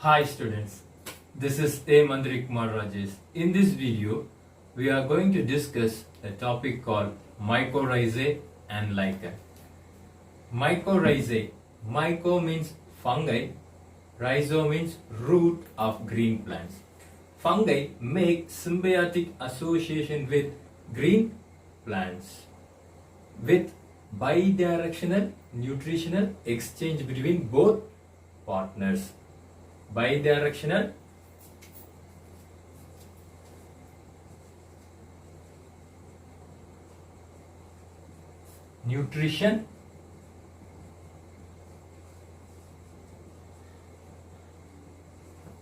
Hi students, this is A. Mandri Kumar Rajesh. In this video, we are going to discuss a topic called Mycorrhizae and Lichen. Mycorrhizae. Myco means fungi, rhizo means root of green plants. Fungi make symbiotic association with green plants with bidirectional nutritional exchange between both partners. Bidirectional nutrition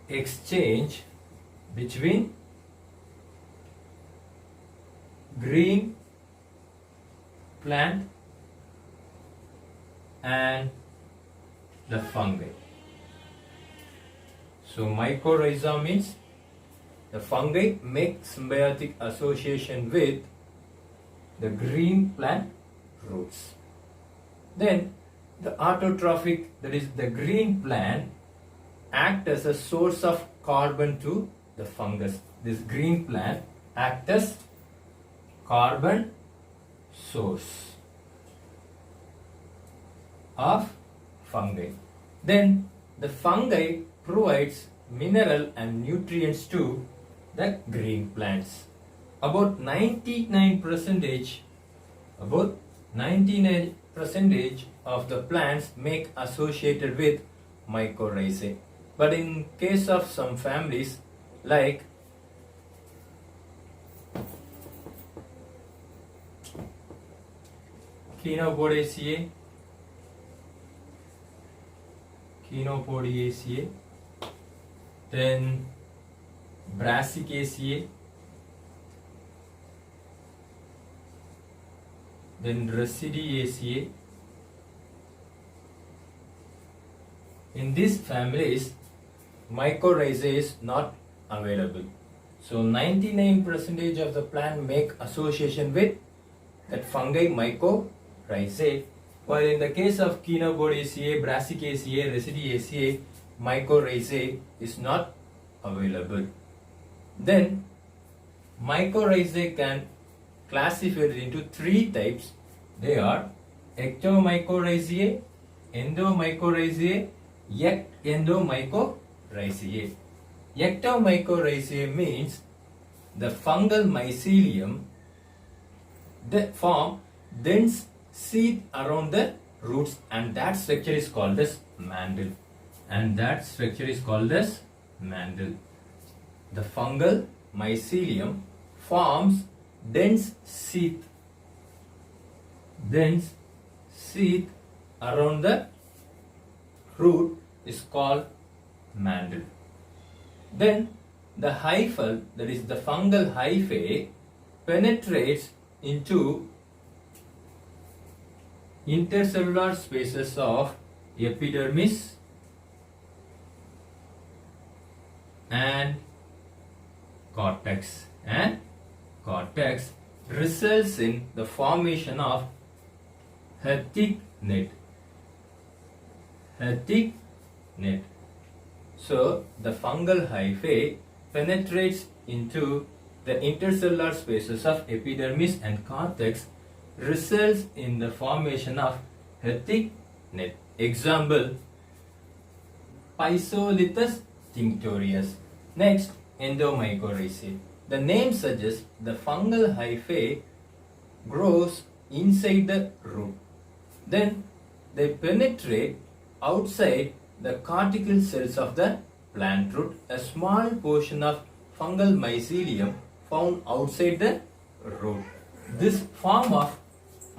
exchange between green plant and the fungi. So mycorrhiza means the fungi make symbiotic association with the green plant roots. Then the autotrophic, that is the green plant, act as a source of carbon to the fungus. This green plant act as carbon source of fungi. Then the fungi provides mineral and nutrients to the green plants. About 99% of the plants make associated with mycorrhizae. But in case of some families like Chenopodiaceae, then Brassicaceae, then Residiaceae. In these families, mycorrhizae is not available. So 99% of the plant make association with that fungi mycorrhizae, while in the case of Chenopodiaceae, Brassicaceae, Residiaceae, mycorrhizae is not available. Then mycorrhizae can classify it into three types. They are ectomycorrhizae, endomycorrhizae, ectendomycorrhizae. Ectomycorrhizae means the fungal mycelium that form dense sheath around the roots, and that structure is called as mantle. The fungal mycelium forms dense sheath around the root is called mantle. Then the hyphal, that is the fungal hyphae, penetrates into intercellular spaces of epidermis and cortex, results in the formation of a thick net. So the fungal hyphae penetrates into the intercellular spaces of epidermis and cortex, results in the formation of a thick net. Example, Physolithus tinctorius. Next, endomycorrhizae. The name suggests the fungal hyphae grows inside the root. Then they penetrate outside the cortical cells of the plant root. A small portion of fungal mycelium found outside the root. This form of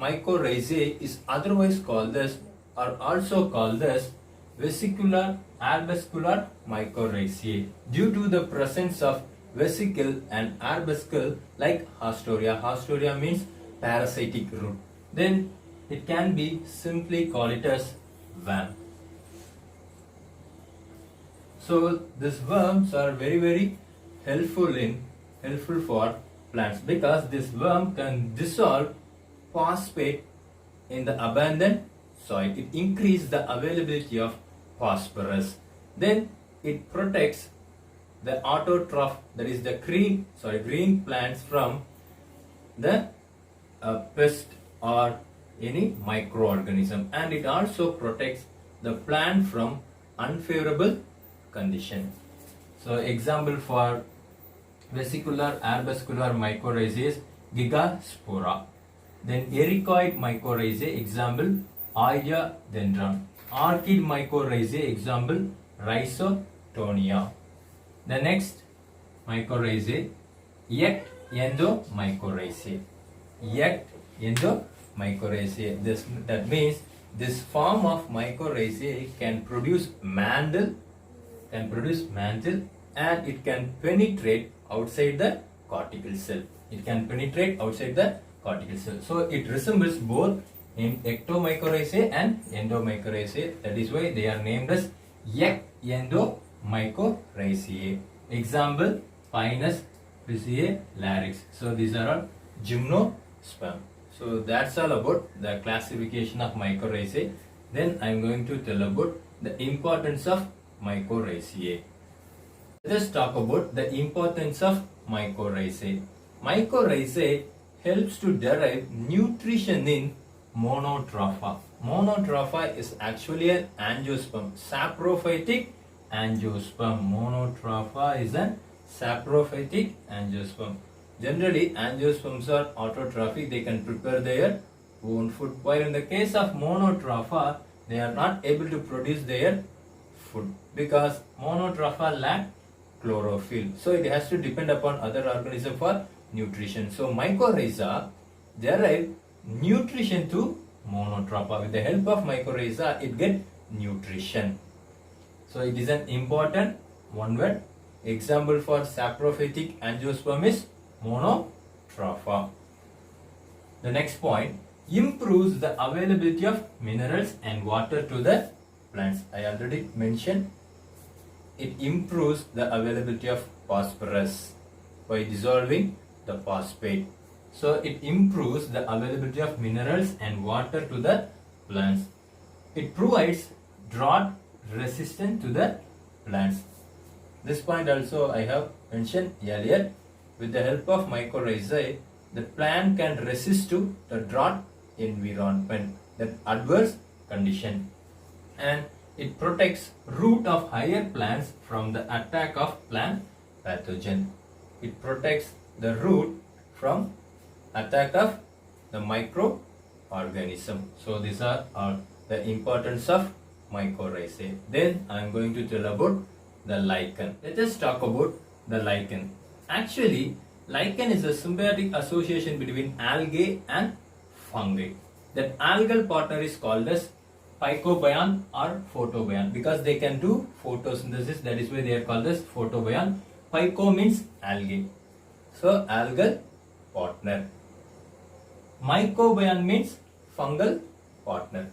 mycorrhizae is otherwise called as, or also called as, vesicular arbuscular mycorrhizae due to the presence of vesicle and arbuscle like Haustoria. Haustoria means parasitic root. Then it can be simply called it as worm. So these worms are very helpful for plants, because this worm can dissolve phosphate in the abandoned soil. It increases the availability of phosphorus. Then it protects the autotroph, that is the green plants from the pest or any microorganism, and it also protects the plant from unfavorable condition. So example for vesicular arbuscular mycorrhizae is gigaspora. Then ericoid mycorrhizae, example Dendron. Orchid mycorrhizae, example Rhizotonia. The next mycorrhizae, Ect endomycorrhizae. Ect endomycorrhizae. That means this form of mycorrhizae can produce mantle, and it can penetrate outside the cortical cell. So it resembles both in ectomycorrhizae and endomycorrhizae. That is why they are named as endomycorrhizae. Example, Pinus piscillae larynx. So these are all gymnosperm. So that's all about the classification of mycorrhizae. Then I am going to tell about the importance of mycorrhizae. Let us talk about the importance of mycorrhizae. Mycorrhizae helps to derive nutrition in monotropha. Monotropha is actually an angiosperm, saprophytic angiosperm. Monotropha is an saprophytic angiosperm. Generally, angiosperms are autotrophic. They can prepare their own food. While in the case of monotropha, they are not able to produce their food because monotropha lack chlorophyll. So it has to depend upon other organisms for nutrition. So mycorrhiza derive nutrition to monotropha. With the help of mycorrhiza, it get nutrition. So it is an important one word. Example for saprophytic angiosperm is monotropha. The next point, improves the availability of minerals and water to the plants. I already mentioned it improves the availability of phosphorus by dissolving the phosphate. So it improves the availability of minerals and water to the plants. It provides drought resistance to the plants. This point also I have mentioned earlier. With the help of mycorrhizae, the plant can resist to the drought environment, that adverse condition, and it protects root of higher plants from the attack of plant pathogen. It protects the root from attack of the microorganism. So these are the importance of mycorrhizae. Then I am going to tell about the lichen. Let us talk about the lichen. Actually, lichen is a symbiotic association between algae and fungi. That algal partner is called as pycobion or photobion because they can do photosynthesis. That is why they are called as photobion. Pyco means algae. So algal partner. Mycobion means fungal partner.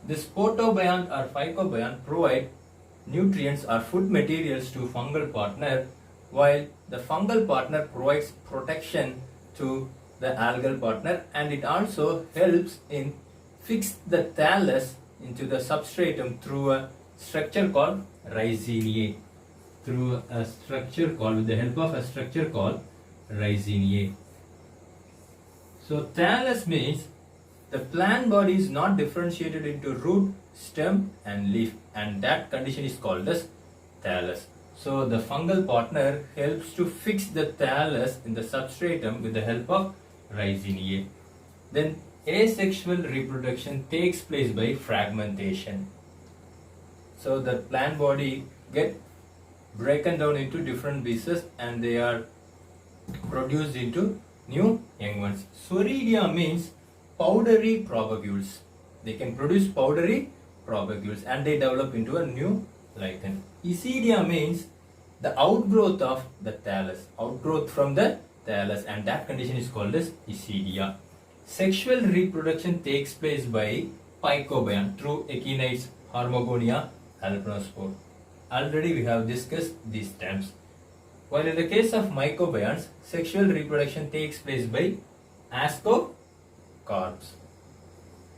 This photobion or pycobion provide nutrients or food materials to fungal partner, while the fungal partner provides protection to the algal partner, and it also helps in fix the thallus into the substratum through a structure called rhizinia. With the help of a structure called rhizinia. So thallus means the plant body is not differentiated into root, stem and leaf, and that condition is called as thallus. So the fungal partner helps to fix the thallus in the substratum with the help of rhizinia. Then asexual reproduction takes place by fragmentation. So the plant body get broken down into different pieces and they are produced into new young ones. Soredia means powdery propagules. They can produce powdery propagules and they develop into a new lichen. Isidia means the outgrowth of the thallus, outgrowth from the thallus, and that condition is called as isidia. Sexual reproduction takes place by pycobion through echinites, Hormogonia, alpinospore. Already we have discussed these terms. While in the case of mycobions, sexual reproduction takes place by ascocarps.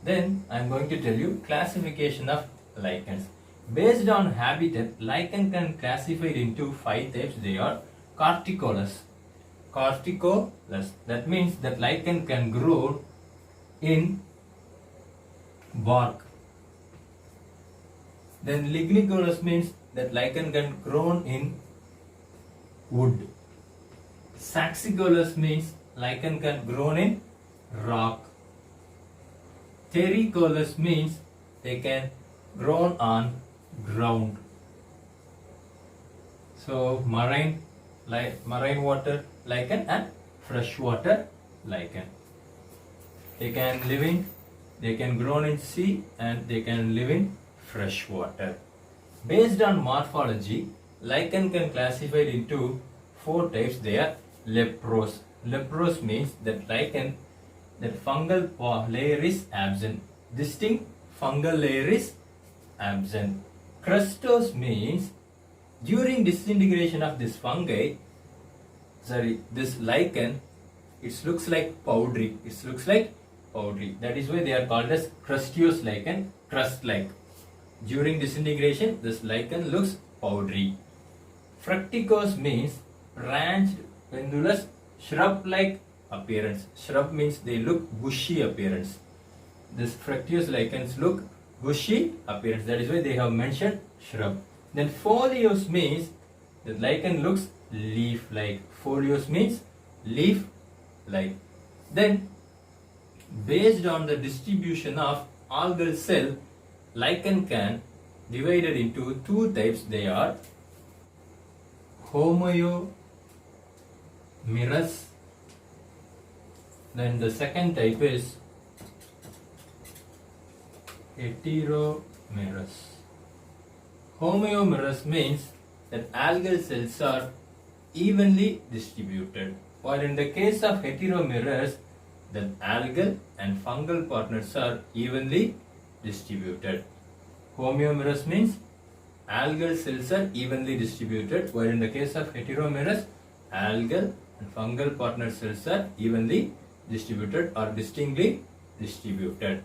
Then I am going to tell you classification of lichens. Based on habitat, lichen can classify into 5 types. They are corticolous. Corticolous. That means that lichen can grow in bark. Then lignicolous means that lichen can grow in wood. Saxicolous means lichen can grow in rock. Terricolous means they can grow on ground. So marine water lichen and freshwater lichen. They can grow in sea and they can live in fresh water. Based on morphology, lichen can classify into 4 types. They are leprose. Leprose means that lichen, that fungal layer is absent. Distinct fungal layer is absent. Crustose means during disintegration of this this lichen, it looks like powdery. That is why they are called as crustaceous lichen, crust-like. During disintegration, this lichen looks powdery. Fructicose means branched, pendulous, shrub-like appearance. Shrub means they look bushy appearance. This fructicose lichens look bushy appearance. That is why they have mentioned shrub. Then foliose means the lichen looks leaf-like. Foliose means leaf-like. Then based on the distribution of algal cell, lichen can divided into 2 types. They are homomerous. Then the second type is heteromerous. Homomerous means that algal cells are evenly distributed, while in the case of heteromerous, the algal and fungal partners are evenly distributed. Homomerous means algal cells are evenly distributed, while in the case of heteromerous, algal and fungal partner cells are evenly distributed or distinctly distributed.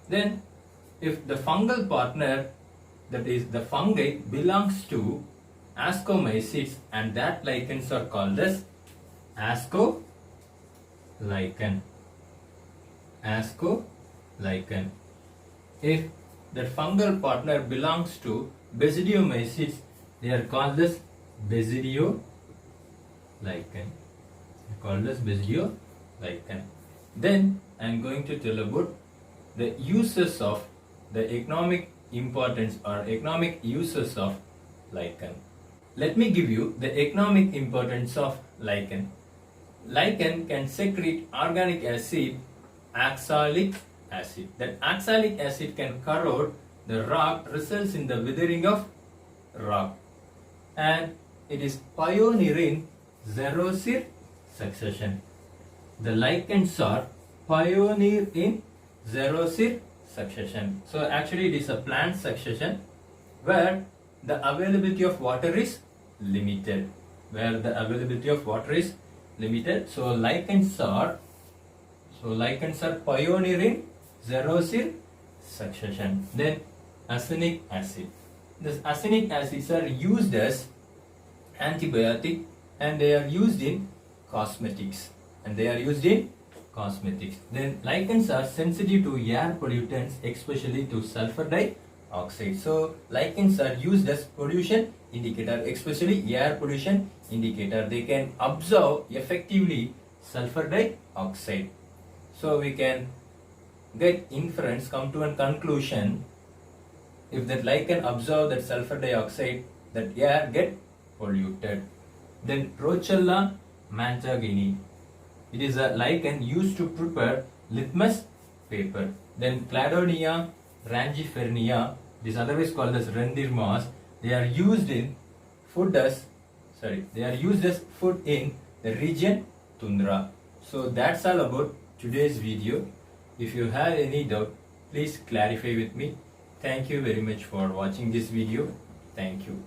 Then if the fungal partner, that is the fungi, belongs to ascomycetes, and that lichens are called as ascolichen. Ascolichen. If the fungal partner belongs to basidiomycetes, they are called as basidiolichen. Then I am going to tell about the uses of the economic importance or economic uses of lichen. Let me give you the economic importance of lichen. Lichen can secrete organic acid, oxalic acid. That oxalic acid can corrode the rock, results in the withering of rock, and it is pioneer in xerosid succession. The lichens are pioneer in xerosid succession. So actually it is a plant succession where the availability of water is limited. So lichens are pioneer in xerosid succession. Then arsenic acid. This arsenic acids are used as antibiotic, and they are used in cosmetics. Then lichens are sensitive to air pollutants, especially to sulfur dioxide. So lichens are used as pollution indicator, especially air pollution indicator. They can absorb effectively sulfur dioxide. So we can get inference, come to a conclusion, if that lichen absorb that sulfur dioxide, that air get polluted. Then Rochella mantagini. It is a lichen used to prepare litmus paper. Then Cladonia rangifernia, it is otherwise called as rendir moss. They are used in food as food in the region tundra. So that's all about today's video. If you have any doubt, please clarify with me. Thank you very much for watching this video. Thank you.